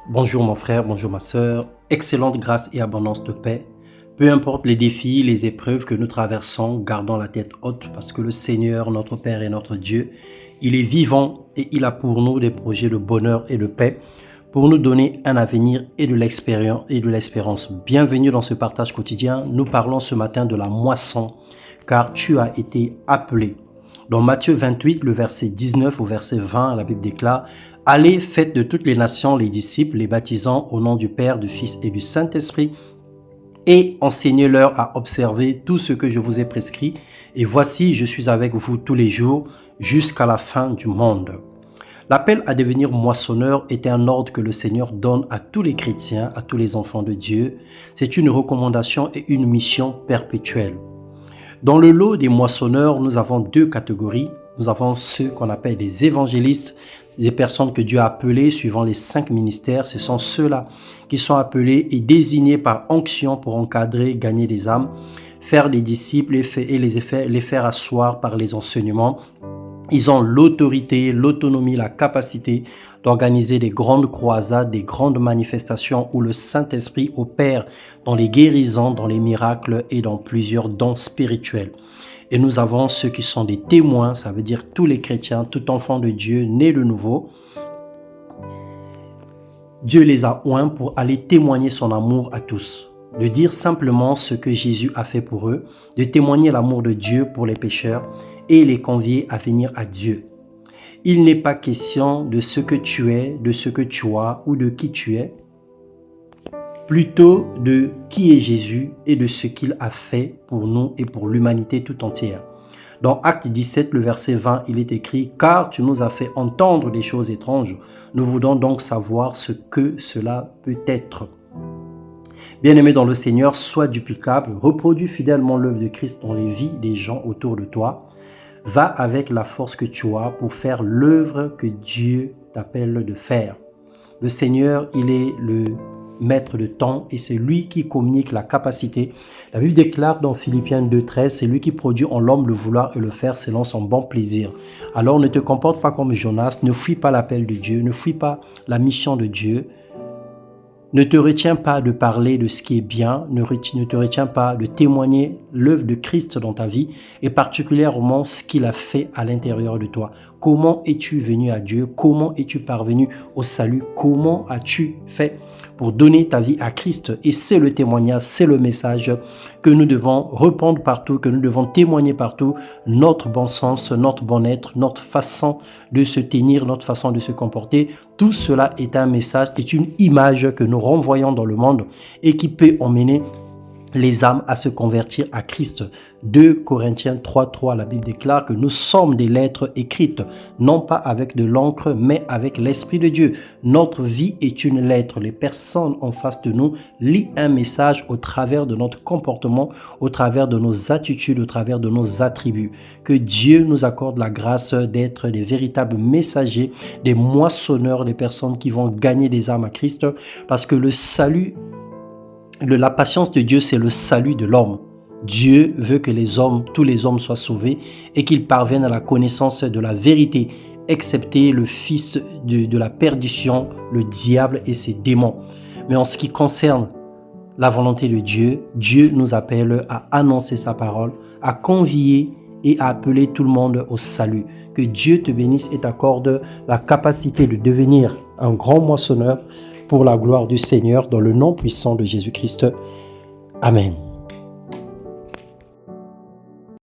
Bonjour mon frère, bonjour ma sœur, excellente grâce et abondance de paix. Peu importe les défis, les épreuves que nous traversons, gardons la tête haute parce que le Seigneur, notre Père et notre Dieu, il est vivant et il a pour nous des projets de bonheur et de paix pour nous donner un avenir et de l'espérance. Bienvenue dans ce partage quotidien. Nous parlons ce matin de la moisson car tu as été appelé. Dans Matthieu 28, le verset 19 au verset 20, la Bible déclare « Allez, faites de toutes les nations les disciples, les baptisant au nom du Père, du Fils et du Saint-Esprit, et enseignez-leur à observer tout ce que je vous ai prescrit. Et voici, je suis avec vous tous les jours jusqu'à la fin du monde. » L'appel à devenir moissonneur est un ordre que le Seigneur donne à tous les chrétiens, à tous les enfants de Dieu. C'est une recommandation et une mission perpétuelle. Dans le lot des moissonneurs, nous avons deux catégories. Nous avons ceux qu'on appelle des évangélistes, des personnes que Dieu a appelées suivant les 5 ministères. Ce sont ceux-là qui sont appelés et désignés par onction pour encadrer, gagner des âmes, faire des disciples et les faire asseoir par les enseignements. Ils ont l'autorité, l'autonomie, la capacité d'organiser des grandes croisades, des grandes manifestations où le Saint-Esprit opère dans les guérisons, dans les miracles et dans plusieurs dons spirituels. Et nous avons ceux qui sont des témoins, ça veut dire tous les chrétiens, tout enfant de Dieu, né de nouveau. Dieu les a oints pour aller témoigner son amour à tous, de dire simplement ce que Jésus a fait pour eux, de témoigner l'amour de Dieu pour les pécheurs et les convier à venir à Dieu. Il n'est pas question de ce que tu es, de ce que tu as ou de qui tu es, plutôt de qui est Jésus et de ce qu'il a fait pour nous et pour l'humanité tout entière. Dans Acte 17, le verset 20, il est écrit « Car tu nous as fait entendre des choses étranges, nous voulons donc savoir ce que cela peut être. » Bien-aimé dans le Seigneur, sois duplicable, reproduis fidèlement l'œuvre de Christ dans les vies des gens autour de toi. Va avec la force que tu as pour faire l'œuvre que Dieu t'appelle de faire. Le Seigneur, il est le maître de temps et c'est lui qui communique la capacité. La Bible déclare dans Philippiens 2,13, c'est lui qui produit en l'homme le vouloir et le faire selon son bon plaisir. Alors ne te comporte pas comme Jonas, ne fuis pas l'appel de Dieu, ne fuis pas la mission de Dieu. Ne te retiens pas de parler de ce qui est bien, ne te retiens pas de témoigner l'œuvre de Christ dans ta vie et particulièrement ce qu'il a fait à l'intérieur de toi. Comment es-tu venu à Dieu? Comment es-tu parvenu au salut? Comment as-tu fait pour donner ta vie à Christ? Et c'est le témoignage, c'est le message que nous devons répandre partout, que nous devons témoigner partout, notre bon sens, notre bon être, notre façon de se tenir, notre façon de se comporter. Tout cela est un message, est une image que nous renvoyons dans le monde et qui peut emmener les âmes à se convertir à Christ. 2 Corinthiens 3,3, la Bible déclare que nous sommes des lettres écrites, non pas avec de l'encre, mais avec l'Esprit de Dieu. Notre vie est une lettre. Les personnes en face de nous lisent un message au travers de notre comportement, au travers de nos attitudes, au travers de nos attributs. Que Dieu nous accorde la grâce d'être des véritables messagers, des moissonneurs, des personnes qui vont gagner des âmes à Christ, parce que le salut, la patience de Dieu, c'est le salut de l'homme. Dieu veut que tous les hommes soient sauvés et qu'ils parviennent à la connaissance de la vérité, excepté le fils de la perdition, le diable et ses démons. Mais en ce qui concerne la volonté de Dieu, Dieu nous appelle à annoncer sa parole, à convier et à appeler tout le monde au salut. Que Dieu te bénisse et t'accorde la capacité de devenir un grand moissonneur pour la gloire du Seigneur, dans le nom puissant de Jésus-Christ. Amen.